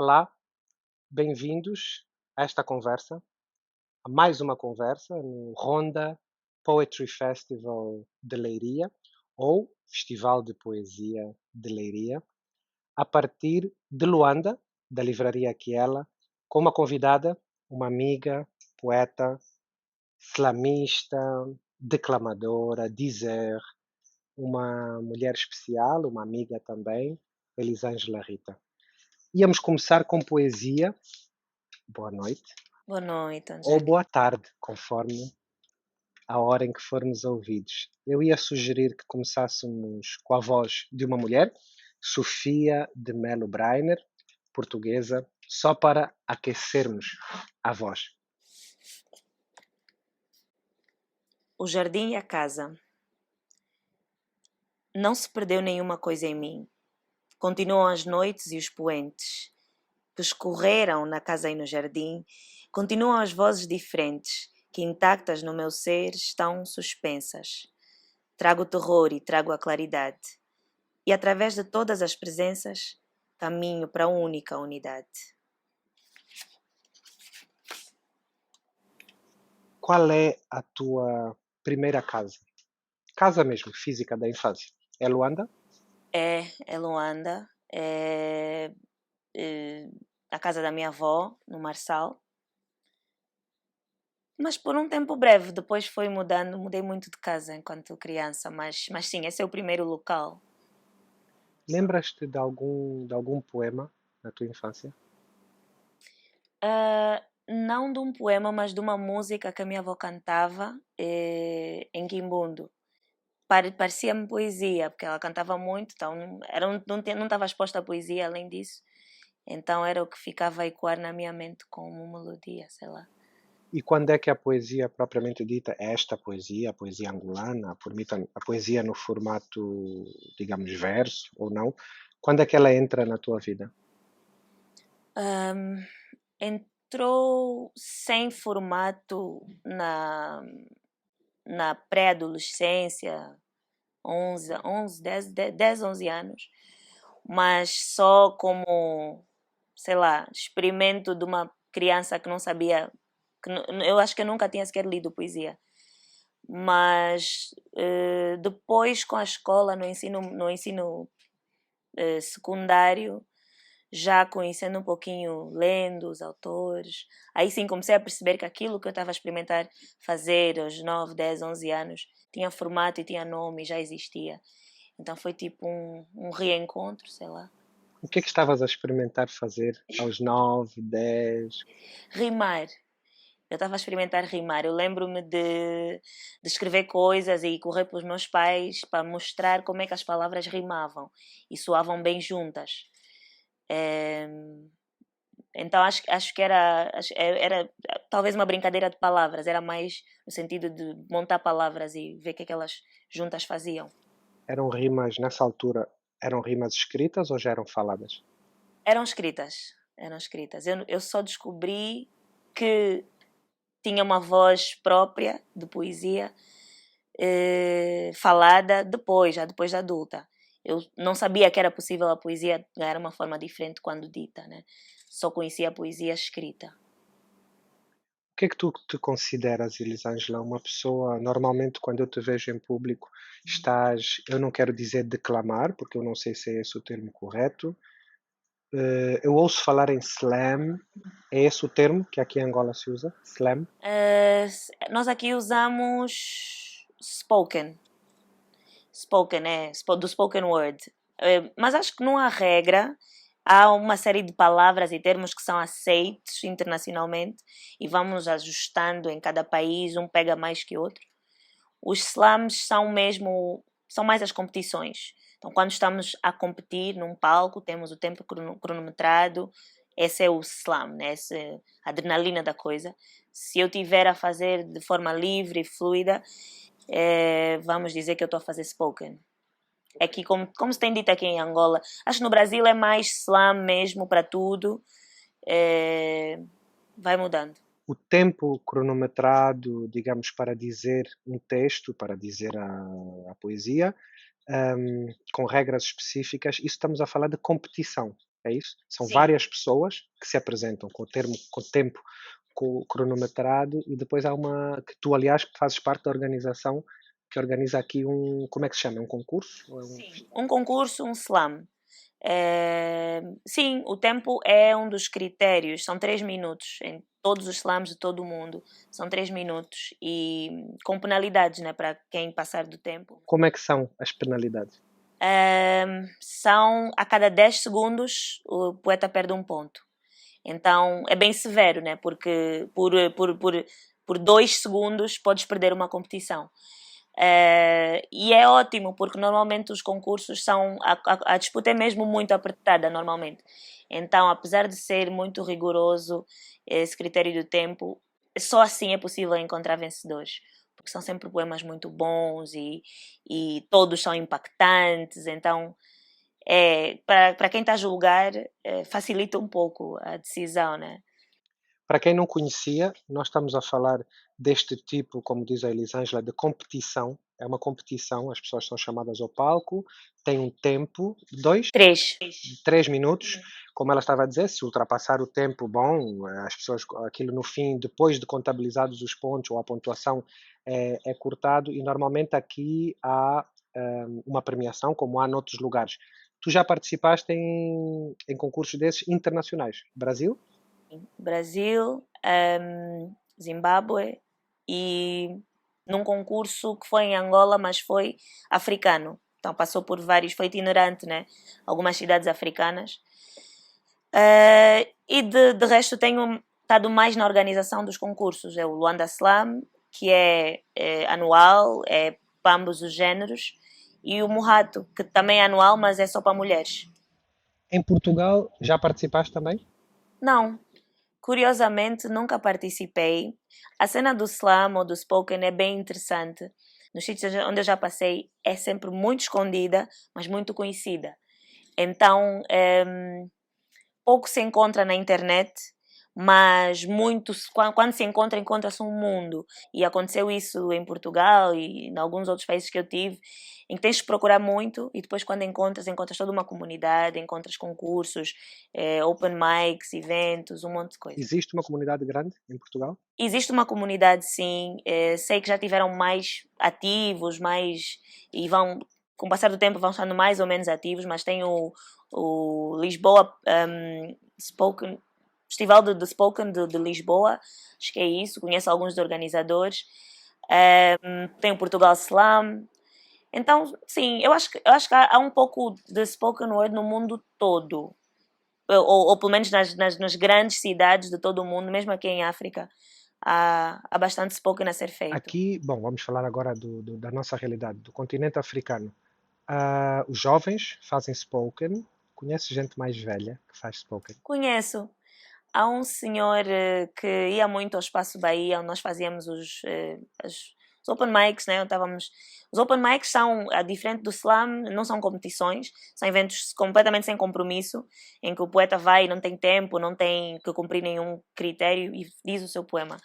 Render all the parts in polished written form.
Olá, bem-vindos a esta conversa, a mais uma conversa no Ronda Poetry Festival de Leiria, ou Festival de Poesia de Leiria, a partir de Luanda, da Livraria Aquela, com uma convidada, uma amiga, poeta, slamista, declamadora, dizer, uma mulher especial, uma amiga também, Elisângela Rita. Íamos começar com poesia. Boa noite. Boa noite, Ou Angélica. boa tarde, conforme a hora em que formos ouvidos. Eu ia sugerir que começássemos com a voz de uma mulher, Sofia de Melo Breiner, portuguesa, só para aquecermos a voz. O jardim e a casa. Não se perdeu nenhuma coisa em mim. Continuam as noites e os poentes que escorreram na casa e no jardim. Continuam as vozes diferentes que, intactas no meu ser, estão suspensas. Trago o terror e trago a claridade. E através de todas as presenças, caminho para a única unidade. Qual é a tua primeira casa? Casa mesmo, física da infância. É Luanda? É Luanda, a casa da minha avó, no Marçal. Mas por um tempo breve, depois foi mudando, mudei muito de casa enquanto criança, mas sim, esse é o primeiro local. Lembras-te de algum poema na tua infância? Não de um poema, mas de uma música que a minha avó cantava em Quimbundo. Parecia-me poesia, porque ela cantava muito, então não estava exposta à poesia além disso. Então era o que ficava a ecoar na minha mente como melodia, sei lá. E quando é que a poesia propriamente dita, esta poesia, a poesia angolana, a poesia no formato, digamos, verso ou não, quando é que ela entra na tua vida? Ahm, Entrou sem formato na pré-adolescência, 10, 11 anos, mas só como, sei lá, experimento de uma criança que não sabia, eu acho que eu nunca tinha sequer lido poesia. Mas depois com a escola, no ensino secundário, já conhecendo um pouquinho, lendo os autores, aí sim comecei a perceber que aquilo que eu estava a experimentar fazer aos 9, 10, 11 anos tinha formato e tinha nome e já existia. Então foi tipo um reencontro, sei lá. O que é que estavas a experimentar fazer aos 9, 10? Rimar. Eu estava a experimentar rimar. Eu lembro-me de escrever coisas e correr para os meus pais para mostrar como é que as palavras rimavam e soavam bem juntas. Então acho que era talvez uma brincadeira de palavras, era mais no sentido de montar palavras e ver o que é que elas juntas faziam. Eram rimas, nessa altura, eram rimas escritas ou já eram faladas? Eram escritas, eram escritas. Eu só descobri que tinha uma voz própria de poesia falada depois, já depois de adulta. Eu não sabia que era possível a poesia ganhar uma forma diferente quando dita, né? Só conhecia a poesia escrita. O que é que tu te consideras, Elisângela, uma pessoa, normalmente quando eu te vejo em público, eu não quero dizer declamar, porque eu não sei se é esse o termo correto. Eu ouço falar em slam, é esse o termo que aqui em Angola se usa? Slam? Nós aqui usamos spoken. Spoken, do spoken word. Mas acho que não há regra. Há uma série de palavras e termos que são aceitos internacionalmente e vamos ajustando em cada país, um pega mais que outro. Os slams são mais as competições. Então, quando estamos a competir num palco, temos o tempo cronometrado, esse é o slam, né? Essa é a adrenalina da coisa. Se eu tiver a fazer de forma livre e fluida, vamos dizer que eu estou a fazer spoken. Aqui, como se tem dito aqui em Angola, acho que no Brasil é mais slam mesmo para tudo. Vai mudando. O tempo cronometrado, digamos, para dizer um texto, para dizer a poesia, com regras específicas, isso estamos a falar de competição, é isso? São Sim. várias pessoas que se apresentam com o tempo cronometrado e depois há uma que tu, aliás, que fazes parte da organização que organiza aqui como é que se chama? Um concurso? Ou é Sim, um concurso, um slam. Sim, o tempo é um dos critérios. São 3 minutos em todos os slams de todo o mundo. São 3 minutos e com penalidades, né, para quem passar do tempo. Como é que são as penalidades? São a cada 10 segundos o poeta perde um ponto. Então é bem severo, né? Porque por 2 segundos podes perder uma competição. E é ótimo, porque normalmente os concursos são. A disputa é mesmo muito apertada, normalmente. Então, apesar de ser muito rigoroso esse critério do tempo, só assim é possível encontrar vencedores. Porque são sempre poemas muito bons e todos são impactantes. Então, para quem está a julgar, facilita um pouco a decisão, né? Para quem não conhecia, nós estamos a falar deste tipo, como diz a Elisângela, de competição. É uma competição, as pessoas são chamadas ao palco, tem um tempo, 3. 3 minutos, como ela estava a dizer, se ultrapassar o tempo, bom, as pessoas, aquilo no fim, depois de contabilizados os pontos ou a pontuação, é cortado e normalmente aqui há uma premiação, como há noutros lugares. Tu já participaste em concursos desses internacionais? Brasil? Brasil, Zimbábue e num concurso que foi em Angola, mas foi africano. Então passou por vários, foi itinerante, né? Algumas cidades africanas. E de resto tenho estado mais na organização dos concursos. É o Luanda Slam, que é anual, é para ambos os géneros. E o Murrato, que também é anual, mas é só para mulheres. Em Portugal, já participaste também? Não, curiosamente, nunca participei. A cena do slam ou do spoken é bem interessante. Nos sítios onde eu já passei, é sempre muito escondida, mas muito conhecida. Então, pouco se encontra na internet, mas muito, quando se encontra, encontra-se um mundo. E aconteceu isso em Portugal e em alguns outros países que eu tive, em que tens de procurar muito e depois quando encontras toda uma comunidade, encontras concursos, open mics, eventos, um monte de coisa. Existe uma comunidade grande em Portugal? Existe uma comunidade, sim. Sei que já tiveram mais ativos, e vão, com o passar do tempo, vão estando mais ou menos ativos, mas tem o Lisboa Spoken, Festival de Spoken de Lisboa, acho que é isso. Conheço alguns dos organizadores. Tem o Portugal Slam. Então, sim, eu acho que há um pouco de spoken word no mundo todo. Ou pelo menos nas grandes cidades de todo o mundo, mesmo aqui em África, há bastante spoken a ser feito. Aqui, bom, vamos falar agora da nossa realidade, do continente africano. Os jovens fazem spoken. Conheces gente mais velha que faz spoken? Conheço. Há um senhor que ia muito ao Espaço Bahia, onde nós fazíamos os open mics, né? Os open mics são, diferente do slam, não são competições, são eventos completamente sem compromisso, em que o poeta vai e não tem tempo, não tem que cumprir nenhum critério e diz o seu poema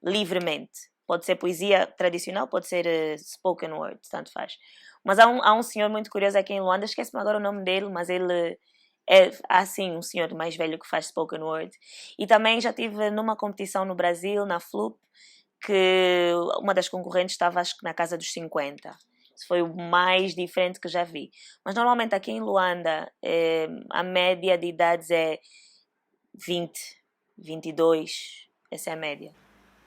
livremente. Pode ser poesia tradicional, pode ser spoken word, tanto faz. Mas há um senhor muito curioso aqui em Luanda, esquece-me agora o nome dele, mas ele sim um senhor mais velho que faz spoken word. E também já estive numa competição no Brasil, na FLUP, que uma das concorrentes estava acho que na casa dos 50. Isso foi o mais diferente que já vi. Mas normalmente aqui em Luanda a média de idades é 20, 22, essa é a média.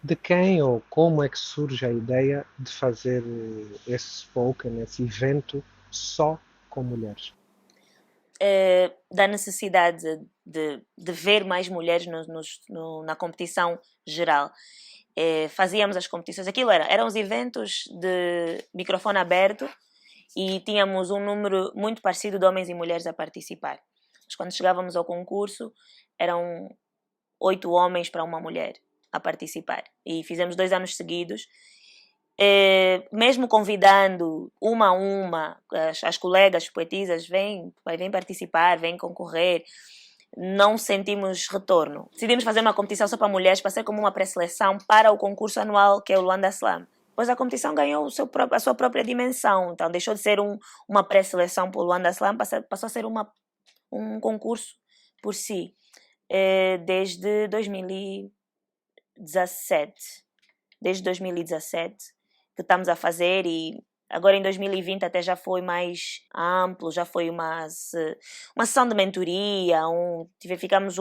De quem ou como é que surge a ideia de fazer esse spoken, esse evento só com mulheres? Da necessidade de ver mais mulheres na competição geral. Fazíamos as competições, eram os eventos de microfone aberto e tínhamos um número muito parecido de homens e mulheres a participar. Mas quando chegávamos ao concurso, eram 8 homens para uma mulher a participar. E fizemos 2 anos seguidos. Mesmo convidando uma a uma, as colegas poetisas, vêm participar, vêm concorrer, não sentimos retorno. Decidimos fazer uma competição só para mulheres, para ser como uma pré-seleção para o concurso anual que é o Luanda Slam. Depois a competição ganhou a sua própria dimensão, então deixou de ser uma pré-seleção para o Luanda Slam, passou a ser uma um concurso por si, desde 2017. Desde 2017 que estamos a fazer, e agora em 2020 até já foi mais amplo, já foi uma sessão de mentoria, ficamos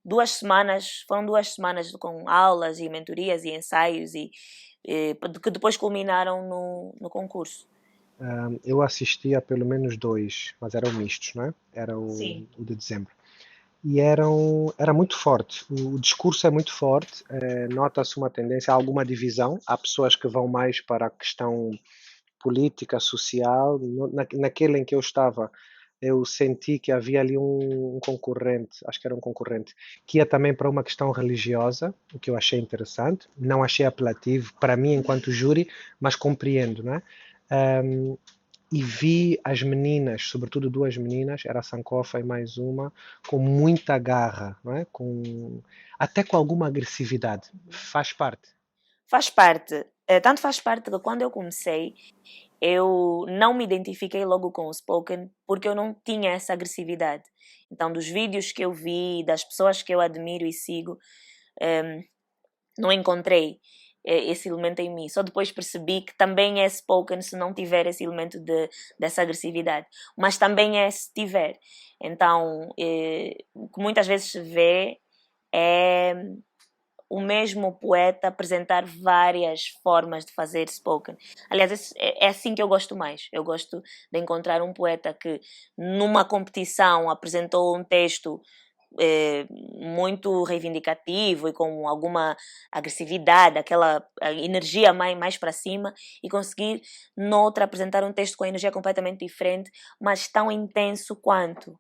2 semanas, foram 2 semanas com aulas e mentorias e ensaios que depois culminaram no concurso. Eu assisti a pelo menos dois, mas eram mistos, não é? Era Sim. o de dezembro. E era muito forte. O discurso é muito forte, nota-se uma tendência, há alguma divisão. Há pessoas que vão mais para a questão política, social. Naquele em que eu estava, eu senti que havia ali um concorrente, acho que era um concorrente, que ia também para uma questão religiosa, o que eu achei interessante. Não achei apelativo para mim enquanto júri, mas compreendo, não é? Um, e vi as meninas, sobretudo duas meninas, era a Sankofa e mais uma, com muita garra, não é? Até com alguma agressividade. Faz parte. Faz parte. Tanto faz parte que quando eu comecei, eu não me identifiquei logo com o spoken porque eu não tinha essa agressividade. Então, dos vídeos que eu vi, das pessoas que eu admiro e sigo, não encontrei esse elemento em mim. Só depois percebi que também é spoken se não tiver esse elemento dessa agressividade. Mas também é se tiver. Então, o que muitas vezes se vê é o mesmo poeta apresentar várias formas de fazer spoken. Aliás, é assim que eu gosto mais. Eu gosto de encontrar um poeta que, numa competição, apresentou um texto muito reivindicativo e com alguma agressividade, aquela energia mais para cima, e conseguir noutra apresentar um texto com a energia completamente diferente, mas tão intenso quanto.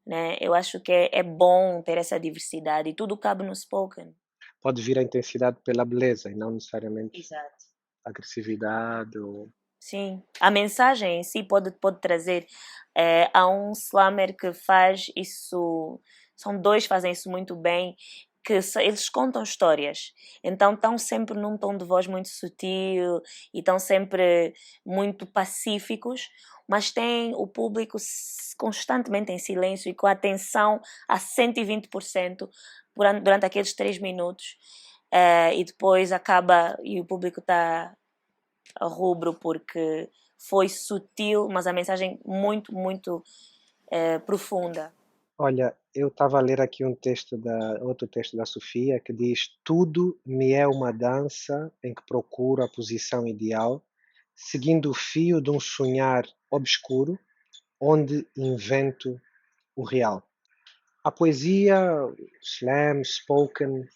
Né? Eu acho que é bom ter essa diversidade e tudo cabe no spoken. Pode vir a intensidade pela beleza e não necessariamente Exato. agressividade ou... Sim, a mensagem em si pode trazer. Há um slammer que faz isso, são dois que fazem isso muito bem, que eles contam histórias, então estão sempre num tom de voz muito sutil e estão sempre muito pacíficos, mas tem o público constantemente em silêncio e com a atenção a 120% durante aqueles 3 minutos, e depois acaba e o público está a rubro porque foi sutil, mas a mensagem muito, muito profunda. Olha, eu estava a ler aqui outro texto da Sofia que diz: tudo me é uma dança em que procuro a posição ideal, seguindo o fio de um sonhar obscuro, onde invento o real. A poesia, slam, spoken,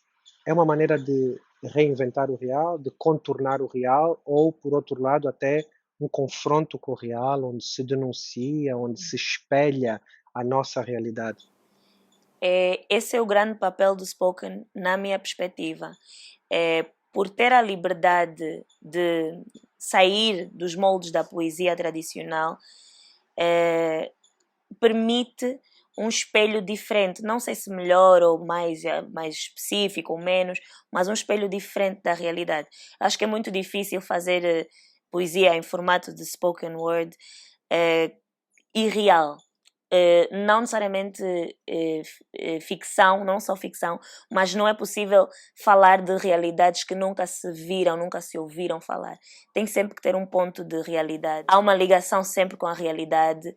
é uma maneira de reinventar o real, de contornar o real, ou, por outro lado, até um confronto com o real, onde se denuncia, onde se espelha a nossa realidade. Esse é o grande papel do spoken, na minha perspectiva. Por ter a liberdade de sair dos moldes da poesia tradicional, permite um espelho diferente, não sei se melhor ou mais específico ou menos, mas um espelho diferente da realidade. Acho que é muito difícil fazer poesia em formato de spoken word irreal. Não necessariamente ficção, não só ficção, mas não é possível falar de realidades que nunca se viram, nunca se ouviram falar. Tem sempre que ter um ponto de realidade. Há uma ligação sempre com a realidade,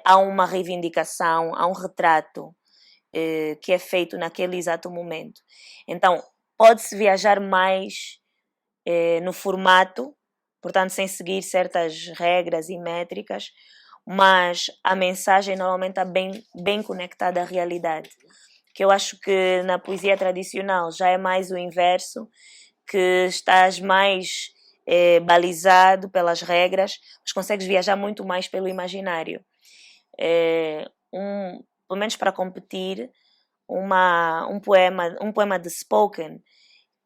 há uma reivindicação, há um retrato que é feito naquele exato momento. Então, pode-se viajar mais no formato, portanto, sem seguir certas regras e métricas, mas a mensagem normalmente está bem conectada à realidade. Que eu acho que na poesia tradicional já é mais o inverso, que estás mais balizado pelas regras, mas consegues viajar muito mais pelo imaginário. Pelo menos para competir, um poema de spoken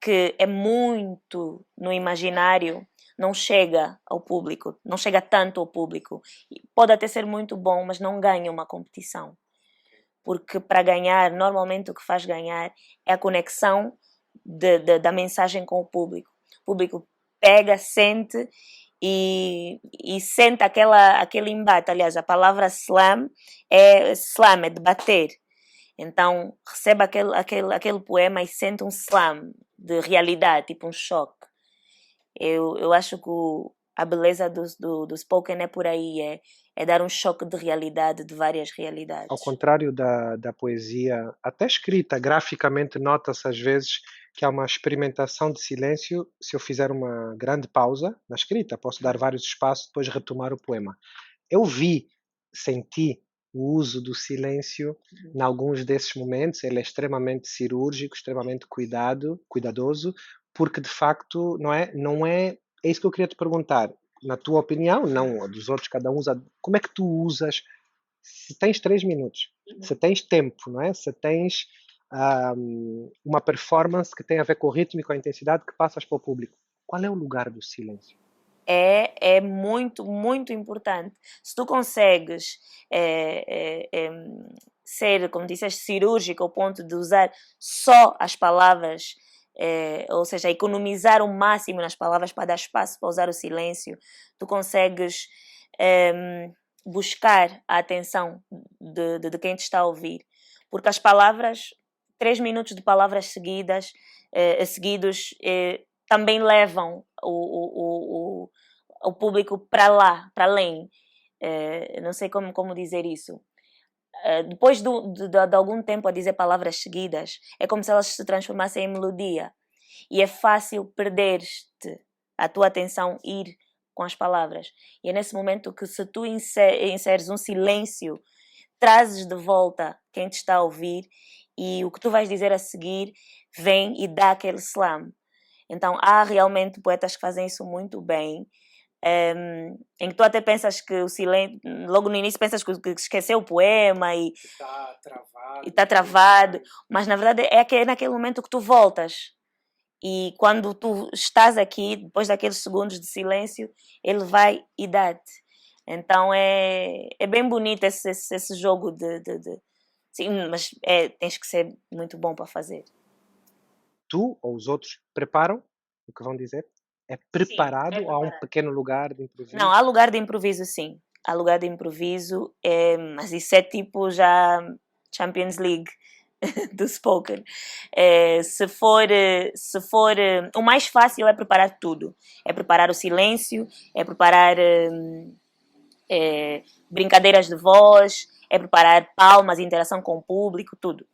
que é muito no imaginário, não chega ao público, não chega tanto ao público. Pode até ser muito bom, mas não ganha uma competição. Porque para ganhar, normalmente o que faz ganhar é a conexão da mensagem com o público. O público pega, sente e sente aquele embate. Aliás, a palavra slam é de bater. Então recebe aquele poema e sente um slam de realidade, tipo um choque. Eu acho que a beleza do spoken é por aí, é dar um choque de realidade, de várias realidades. Ao contrário da poesia, até escrita, graficamente nota-se às vezes que há uma experimentação de silêncio. Se eu fizer uma grande pausa na escrita, posso dar vários espaços, depois retomar o poema. Eu senti o uso do silêncio em alguns desses momentos. Ele é extremamente cirúrgico, extremamente cuidadoso, porque de facto não é isso que eu queria te perguntar. Na tua opinião, não a dos outros, cada um usa. Como é que tu usas? Se tens 3 minutos, se tens tempo, não é? Se tens uma performance que tem a ver com o ritmo e com a intensidade que passas para o público, qual é o lugar do silêncio? É muito, muito importante. Se tu consegues ser, como disseste, cirúrgico ao ponto de usar só as palavras, ou seja, economizar o máximo nas palavras para dar espaço para usar o silêncio, tu consegues buscar a atenção de quem te está a ouvir. Porque as palavras, 3 minutos de palavras seguidos, também levam o público para lá, para além. Não sei como dizer isso. Depois de algum tempo a dizer palavras seguidas, é como se elas se transformassem em melodia. E é fácil perder-te, a tua atenção ir com as palavras. E é nesse momento que, se tu inseres um silêncio, trazes de volta quem te está a ouvir, e o que tu vais dizer a seguir vem e dá aquele slam. Então há realmente poetas que fazem isso muito bem, em que tu até pensas que o silêncio, logo no início pensas que esqueceu o poema e está travado, mas na verdade é naquele momento que tu voltas. E quando tu estás aqui, depois daqueles segundos de silêncio, ele vai e dá-te. Então é bem bonito esse jogo de... Sim, mas tens que ser muito bom para fazer. Tu ou os outros preparam o que vão dizer? É preparado, ou há um pequeno lugar de improviso? Não, há lugar de improviso, sim. Há lugar de improviso, mas isso é tipo já Champions League do spoken. Se for o mais fácil é preparar tudo. É preparar o silêncio, é preparar brincadeiras de voz, é preparar palmas, interação com o público, tudo.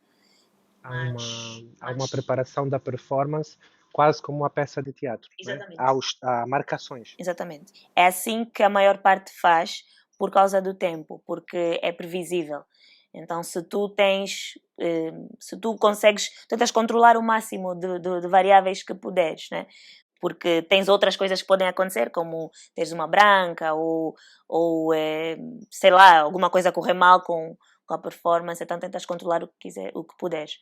Há uma preparação da performance quase como uma peça de teatro. Exatamente. Né? Há marcações. Exatamente. É assim que a maior parte faz, por causa do tempo, porque é previsível. Então, se tu consegues, tentas controlar o máximo de variáveis que puderes, né? Porque tens outras coisas que podem acontecer, como teres uma branca ou sei lá, alguma coisa correr mal com a performance, então tentas controlar o que puderes.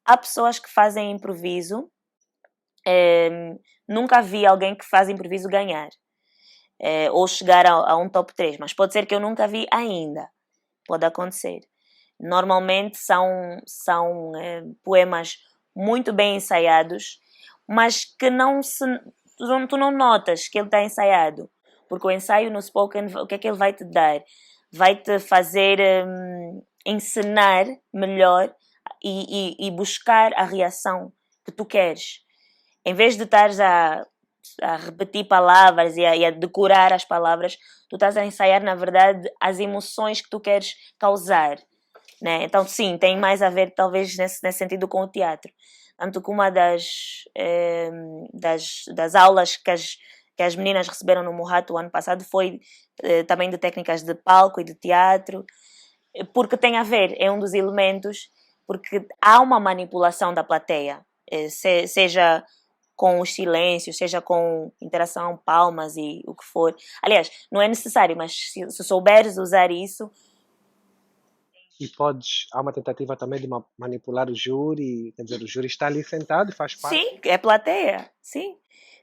Há pessoas que fazem improviso, nunca vi alguém que faz improviso ganhar, ou chegar a um top 3, mas pode ser que eu nunca vi ainda, pode acontecer. Normalmente são poemas muito bem ensaiados, mas que tu não notas que ele está ensaiado, porque o ensaio no spoken, o que é que ele vai te dar? Vai-te fazer encenar melhor e buscar a reação que tu queres. Em vez de estares a repetir palavras e a decorar as palavras, tu estás a ensaiar, na verdade, as emoções que tu queres causar. Né? Então, sim, tem mais a ver, talvez, nesse sentido, com o teatro. Tanto que uma das aulas que as meninas receberam no Murrato o ano passado foi também de técnicas de palco e de teatro, porque tem a ver, é um dos elementos, porque há uma manipulação da plateia, seja com os silêncios, seja com interação, palmas e o que for. Aliás, não é necessário, mas se souberes usar isso... E há uma tentativa também de manipular o júri, quer dizer, o júri está ali sentado e faz parte. Sim, é plateia, sim.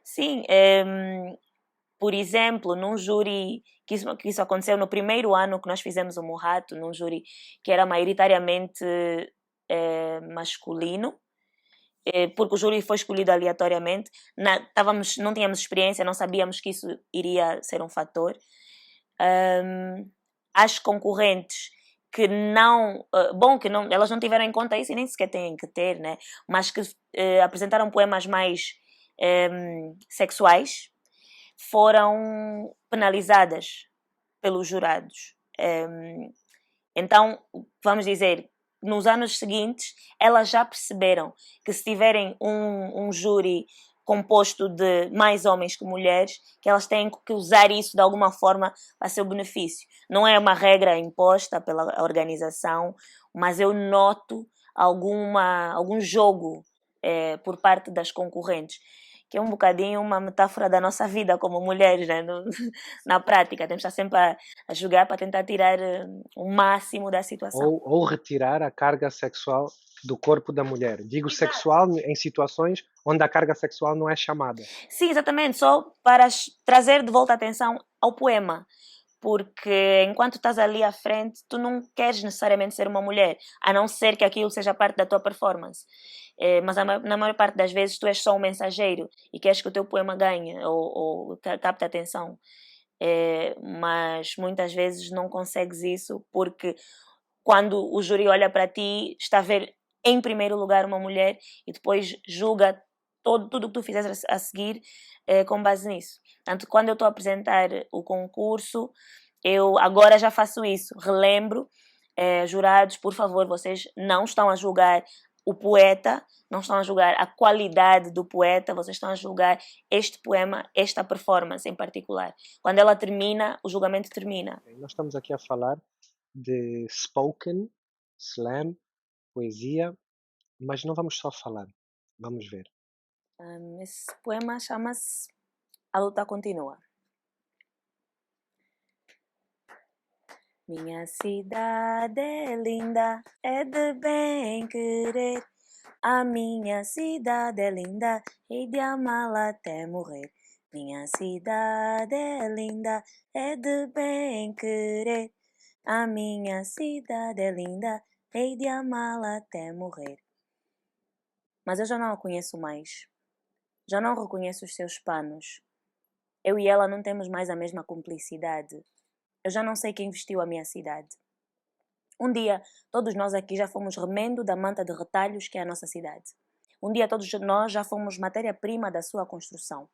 Sim, por exemplo, num júri, que isso aconteceu no primeiro ano que nós fizemos o Murrato, num júri que era maioritariamente masculino, porque o júri foi escolhido aleatoriamente, não tínhamos experiência, não sabíamos que isso iria ser um fator. As concorrentes que não, que não, elas não tiveram em conta isso e nem sequer têm que ter, né? Mas que apresentaram poemas mais sexuais, foram penalizadas pelos jurados. Então, vamos dizer, nos anos seguintes, elas já perceberam que se tiverem um júri composto de mais homens que mulheres, que elas têm que usar isso de alguma forma a seu benefício. Não é uma regra imposta pela organização, mas eu noto algum jogo por parte das concorrentes, que é um bocadinho uma metáfora da nossa vida como mulheres, né? Na prática. Temos que estar sempre a jogar para tentar tirar o máximo da situação. Ou retirar a carga sexual do corpo da mulher. Digo Exato. sexual em situações onde a carga sexual não é chamada. Sim, exatamente. Só para trazer de volta a atenção ao poema. Porque enquanto estás ali à frente, tu não queres necessariamente ser uma mulher, a não ser que aquilo seja parte da tua performance. Mas na maior parte das vezes tu és só um mensageiro e queres que o teu poema ganhe ou capte a atenção. Mas muitas vezes não consegues isso porque quando o júri olha para ti, está a ver em primeiro lugar uma mulher e depois julga tudo o que tu fizeres a seguir com base nisso. Portanto, quando eu estou a apresentar o concurso, eu agora já faço isso, relembro, jurados, por favor, vocês não estão a julgar o poeta, não estão a julgar a qualidade do poeta, vocês estão a julgar este poema, esta performance em particular. Quando ela termina, o julgamento termina. Nós estamos aqui a falar de spoken, slam, poesia, mas não vamos só falar, vamos ver. Esse poema chama-se A Luta Continua. Minha cidade é linda, é de bem querer. A minha cidade é linda, hei de amá-la até morrer. Minha cidade é linda, é de bem querer. A minha cidade é linda, hei de amá-la até morrer. Mas eu já não a conheço mais. Já não reconheço os seus panos. Eu e ela não temos mais a mesma cumplicidade. Eu já não sei quem vestiu a minha cidade. Um dia, todos nós aqui já fomos remendo da manta de retalhos que é a nossa cidade. Um dia, todos nós já fomos matéria-prima da sua construção.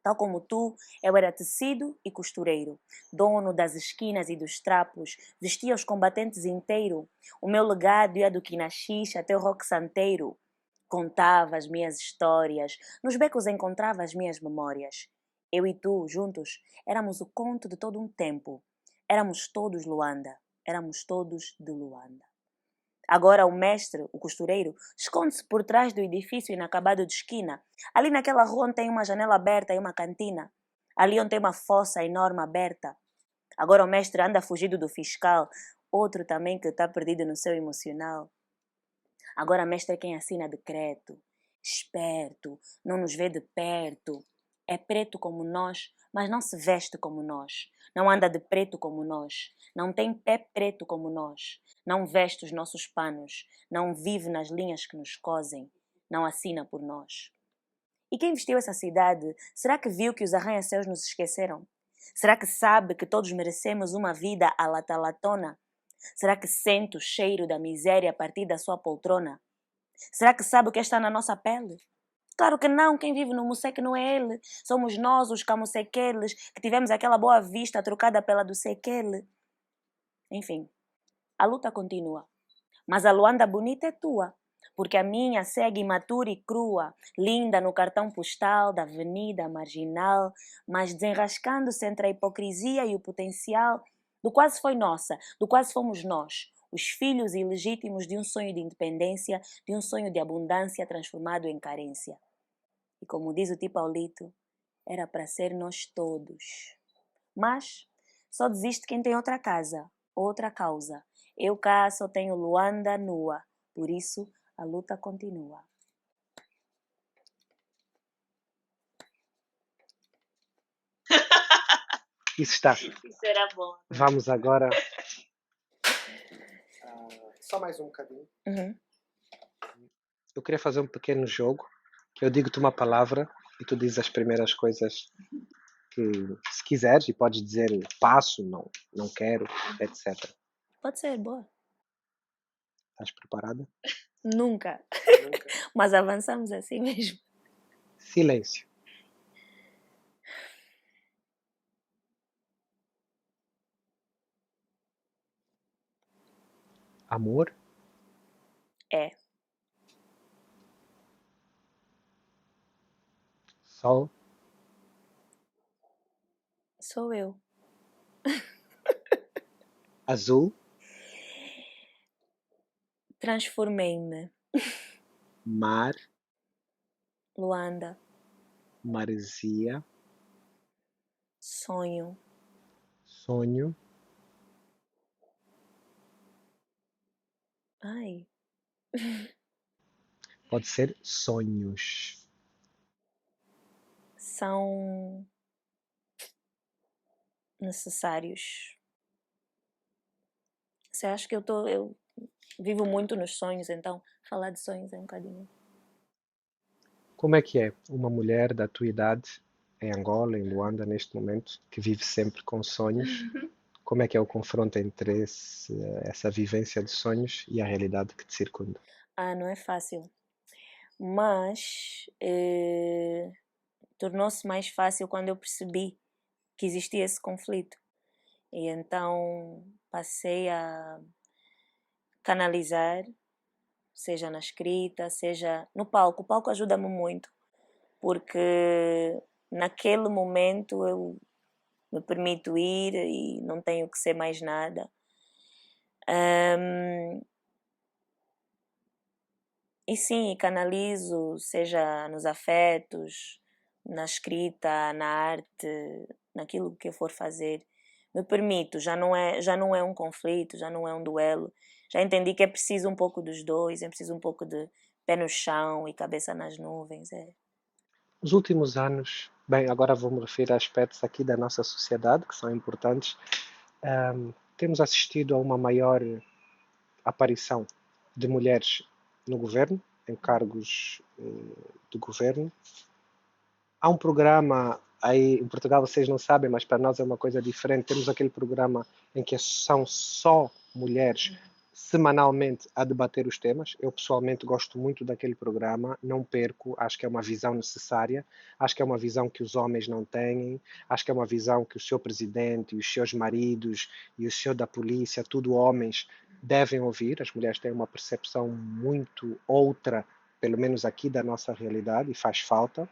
Tal como tu, eu era tecido e costureiro, dono das esquinas e dos trapos, vestia os combatentes inteiro. O meu legado ia do Quinaxixe até o rock santeiro. Contava as minhas histórias, nos becos encontrava as minhas memórias. Eu e tu, juntos, éramos o conto de todo um tempo. Éramos todos Luanda, éramos todos de Luanda. Agora o mestre, o costureiro, esconde-se por trás do edifício inacabado de esquina. Ali naquela rua onde tem uma janela aberta e uma cantina. Ali onde tem uma fossa enorme aberta. Agora o mestre anda fugido do fiscal, outro também que está perdido no seu emocional. Agora mestre é quem assina decreto. Esperto, não nos vê de perto. É preto como nós, mas não se veste como nós. Não anda de preto como nós. Não tem pé preto como nós. Não veste os nossos panos. Não vive nas linhas que nos cosem. Não assina por nós. E quem vestiu essa cidade, será que viu que os arranha-céus nos esqueceram? Será que sabe que todos merecemos uma vida à latalatona? Será que sente o cheiro da miséria a partir da sua poltrona? Será que sabe o que está na nossa pele? Claro que não, quem vive no Museque não é ele. Somos nós, os camusequeles, que tivemos aquela boa vista trocada pela do sequele. Enfim, a luta continua. Mas a Luanda bonita é tua, porque a minha segue imatura e crua, linda no cartão postal da avenida marginal, mas desenrascando-se entre a hipocrisia e o potencial do quase foi nossa, do quase fomos nós, os filhos ilegítimos de um sonho de independência, de um sonho de abundância transformado em carência. E como diz o Ti Paulito, era para ser nós todos. Mas só desiste quem tem outra casa, outra causa. Eu cá só tenho Luanda nua, por isso a luta continua. Isso está. Isso era bom. Vamos agora. Só mais um bocadinho. Uhum. eu queria fazer um pequeno jogo, que eu digo-te uma palavra e tu dizes as primeiras coisas que, se quiseres, e podes dizer passo, não, não quero, etc. Pode ser, boa. Estás preparada? Nunca. Mas avançamos assim mesmo. Silêncio. Amor. É. Sol. Sou eu. Azul. Transformei-me. Mar. Luanda. Maresia. Sonho. Sonho. Ai. Pode ser sonhos. São necessários. Você acha que eu vivo muito nos sonhos, então falar de sonhos é um bocadinho. Como é que é uma mulher da tua idade em Angola, em Luanda, neste momento, que vive sempre com sonhos? Como é que é o confronto entre essa vivência de sonhos e a realidade que te circunda? Ah, não é fácil. Mas tornou-se mais fácil quando eu percebi que existia esse conflito. E então passei a canalizar, seja na escrita, seja no palco. O palco ajuda-me muito, porque naquele momento eu me permito ir e não tenho que ser mais nada. E sim, canalizo, seja nos afetos, na escrita, na arte, naquilo que eu for fazer. Me permito, já não é um conflito, já não é um duelo. Já entendi que é preciso um pouco dos dois, é preciso um pouco de pé no chão e cabeça nas nuvens. É. Nos últimos anos, bem, agora vou-me referir a aspectos aqui da nossa sociedade que são importantes. Temos assistido a uma maior aparição de mulheres no governo, em cargos de governo. Há um programa aí em Portugal, vocês não sabem, mas para nós é uma coisa diferente. Temos aquele programa em que são só mulheres semanalmente a debater os temas. Eu pessoalmente gosto muito daquele programa, não perco, acho que é uma visão necessária, acho que é uma visão que os homens não têm, acho que é uma visão que o seu presidente, os seus maridos e o senhor da polícia, tudo homens, devem ouvir. As mulheres têm uma percepção muito outra, pelo menos aqui da nossa realidade, e faz falta.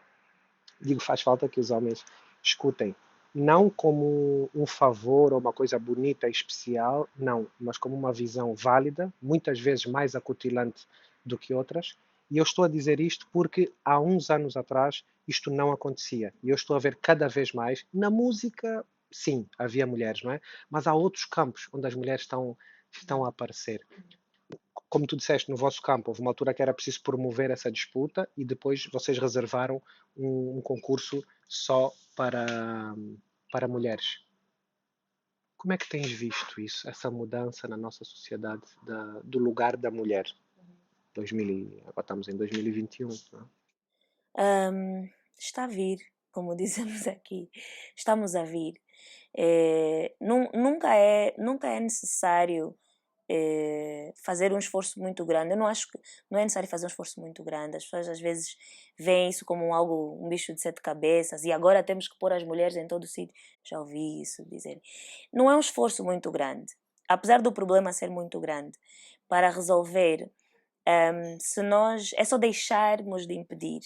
Digo, faz falta que os homens escutem, não como um favor ou uma coisa bonita e especial, não, mas como uma visão válida, muitas vezes mais acutilante do que outras. E eu estou a dizer isto porque há uns anos atrás isto não acontecia. E eu estou a ver cada vez mais. Na música, sim, havia mulheres, não é? Mas há outros campos onde as mulheres estão a aparecer. Como tu disseste, no vosso campo, houve uma altura que era preciso promover essa disputa e depois vocês reservaram um concurso só para mulheres. Como é que tens visto isso, essa mudança na nossa sociedade do lugar da mulher? 2000, agora estamos em 2021, não é? Está a vir, como dizemos aqui. Estamos a vir. Nunca é necessário fazer um esforço muito grande. Eu não acho que não é necessário fazer um esforço muito grande. As pessoas às vezes veem isso como algo, um bicho de sete cabeças e agora temos que pôr as mulheres em todo o sítio. Já ouvi isso dizer. Não é um esforço muito grande, apesar do problema ser muito grande. Para resolver, se nós é só deixarmos de impedir.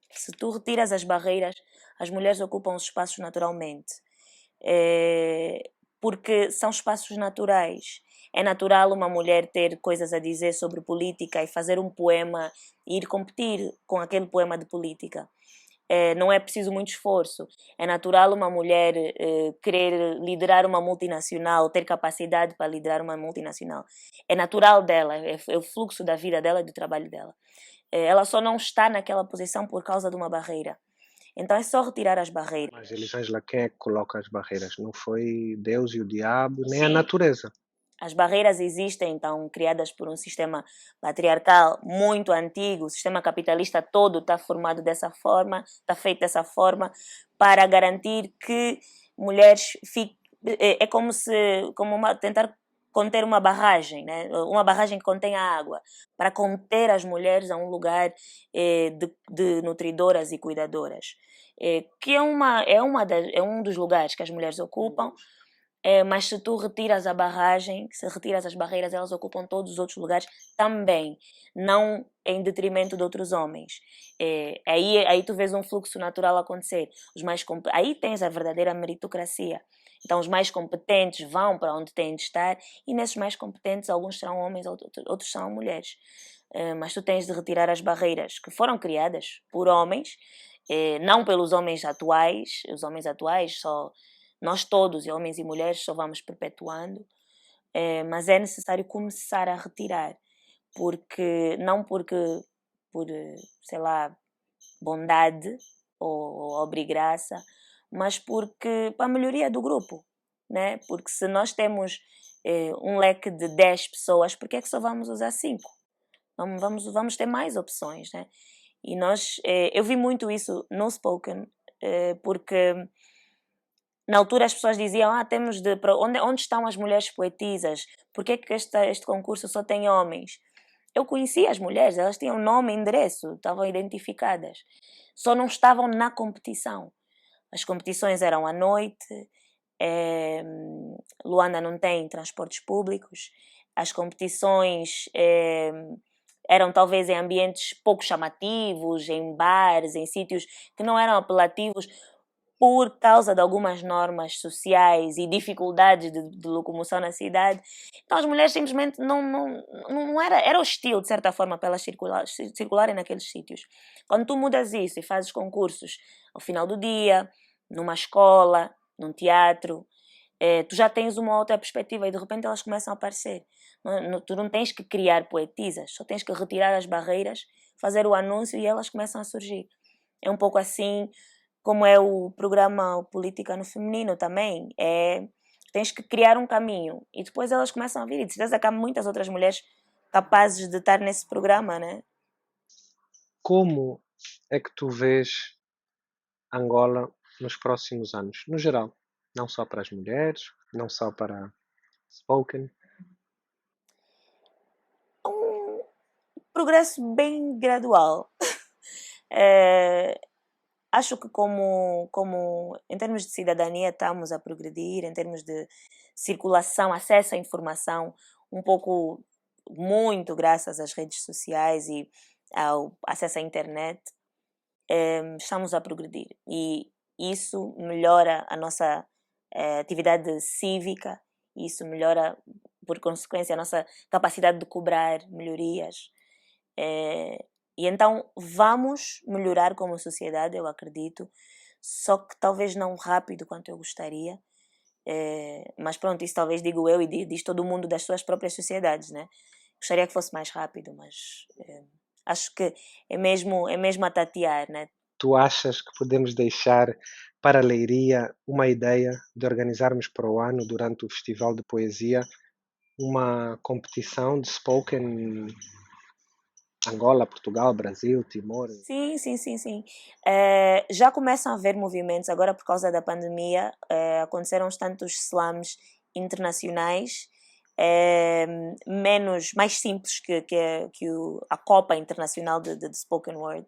Se tu retiras as barreiras, as mulheres ocupam os espaços naturalmente. Porque são espaços naturais. É natural uma mulher ter coisas a dizer sobre política e fazer um poema e ir competir com aquele poema de política. Não é preciso muito esforço. É natural uma mulher querer liderar uma multinacional, ter capacidade para liderar uma multinacional. É natural dela, é o fluxo da vida dela e do trabalho dela. Ela só não está naquela posição por causa de uma barreira. Então é só retirar as barreiras. Mas, Elisângela, quem é que coloca as barreiras? Não foi Deus e o diabo, nem a natureza. As barreiras existem, então, criadas por um sistema patriarcal muito antigo, o sistema capitalista todo está formado dessa forma, está feito dessa forma, para garantir que mulheres fiquem. É como se, tentar conter uma barragem, né? Uma barragem que contém a água, para conter as mulheres a um lugar de nutridoras e cuidadoras, que é um dos lugares que as mulheres ocupam. Mas se tu retiras a barragem, se retiras as barreiras, elas ocupam todos os outros lugares também, não em detrimento de outros homens. Aí tu vês um fluxo natural acontecer. Aí tens a verdadeira meritocracia. Então os mais competentes vão para onde têm de estar, e nesses mais competentes alguns serão homens, outros serão mulheres. Mas tu tens de retirar as barreiras que foram criadas por homens, não pelos homens atuais. Os homens atuais só... Nós todos, homens e mulheres, só vamos perpetuando, mas é necessário começar a retirar, não porque por, sei lá, bondade ou obrigraça, mas porque para a melhoria do grupo, né? Porque se nós temos um leque de 10 pessoas, por que é que só vamos usar 5? Vamos ter mais opções, né? E eu vi muito isso no Spoken, porque na altura as pessoas diziam, temos de... Onde estão as mulheres poetisas? Por que é que este concurso só tem homens? Eu conhecia as mulheres, elas tinham nome e endereço, estavam identificadas. Só não estavam na competição. As competições eram à noite, Luanda não tem transportes públicos, as competições eram talvez em ambientes pouco chamativos, em bares, em sítios que não eram apelativos, por causa de algumas normas sociais e dificuldades de locomoção na cidade. Então as mulheres simplesmente não era hostil, de certa forma, para elas circularem naqueles sítios. Quando tu mudas isso e fazes concursos ao final do dia, numa escola, num teatro, tu já tens uma outra perspectiva e de repente elas começam a aparecer. Tu não tens que criar poetisas, só tens que retirar as barreiras, fazer o anúncio e elas começam a surgir. É um pouco assim como é o programa Política no Feminino também. Tens que criar um caminho e depois elas começam a vir. E de certeza que há muitas outras mulheres capazes de estar nesse programa, né? Como é que tu vês Angola nos próximos anos? No geral, não só para as mulheres, não só para Spoken. Um progresso bem gradual. Acho que como em termos de cidadania estamos a progredir, em termos de circulação, acesso à informação, um pouco, muito graças às redes sociais e ao acesso à internet, estamos a progredir. E isso melhora a nossa atividade cívica, isso melhora, por consequência, a nossa capacidade de cobrar melhorias. E então vamos melhorar como sociedade, eu acredito, só que talvez não rápido quanto eu gostaria. Mas pronto, isso talvez digo eu e diz todo mundo das suas próprias sociedades, né? Gostaria que fosse mais rápido, mas acho que é mesmo a tatear, né? Tu achas que podemos deixar para a Leiria uma ideia de organizarmos para o ano, durante o Festival de Poesia, uma competição de Spoken Angola, Portugal, Brasil, Timor? Sim. Já começam a haver movimentos, agora por causa da pandemia, aconteceram tantos slams internacionais, mais simples que a Copa Internacional de Spoken Word.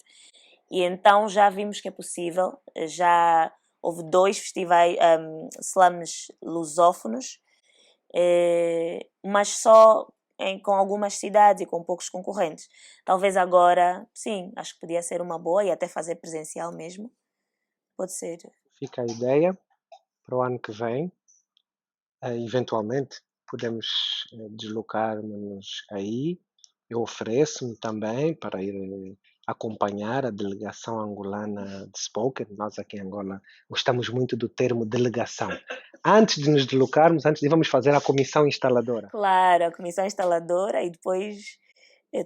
E então já vimos que é possível, já houve 2 festivais, slams lusófonos, mas só com algumas cidades e com poucos concorrentes. Talvez agora, sim, acho que podia ser uma boa, e até fazer presencial mesmo. Pode ser. Fica a ideia para o ano que vem. Eventualmente podemos deslocar-nos aí. Eu ofereço-me também para ir acompanhar a delegação angolana de Spoken. Nós aqui em Angola gostamos muito do termo delegação. Antes de nos deslocarmos, vamos fazer a comissão instaladora. Claro, a comissão instaladora e depois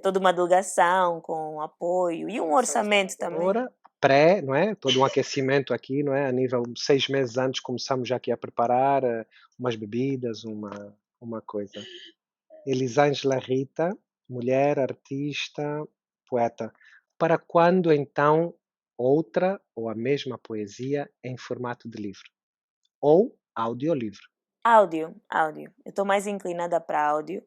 toda uma delegação com apoio e um orçamento também. Não é? Todo um aquecimento aqui, não é? A nível 6 meses antes começamos já aqui a preparar umas bebidas, uma coisa. Elisângela Rita, mulher, artista, poeta. Para quando, então, outra ou a mesma poesia em formato de livro? Ou audiolivro? Áudio. Eu estou mais inclinada para áudio.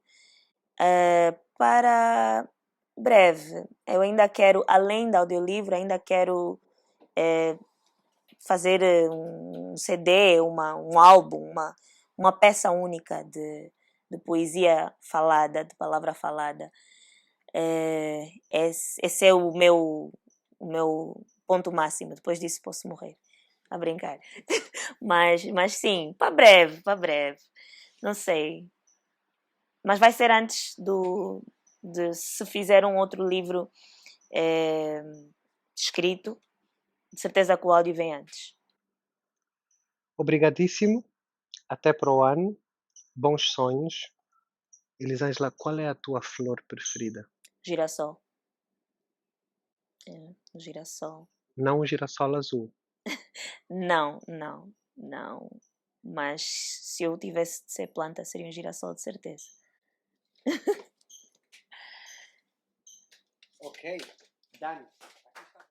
Para breve. Eu ainda quero, além do audiolivro, ainda quero fazer um CD, um álbum, uma peça única de poesia falada, de palavra falada. Esse é o meu ponto máximo. Depois disso posso morrer. A brincar. Mas sim, para breve. Não sei. Mas vai ser antes de se fizer um outro livro escrito, de certeza que o áudio vem antes. Obrigadíssimo. Até para o ano. Bons sonhos. Elisângela, qual é a tua flor preferida? Girassol. O girassol. Não o girassol azul. Não. Mas se eu tivesse de ser planta, seria um girassol de certeza. Ok, done.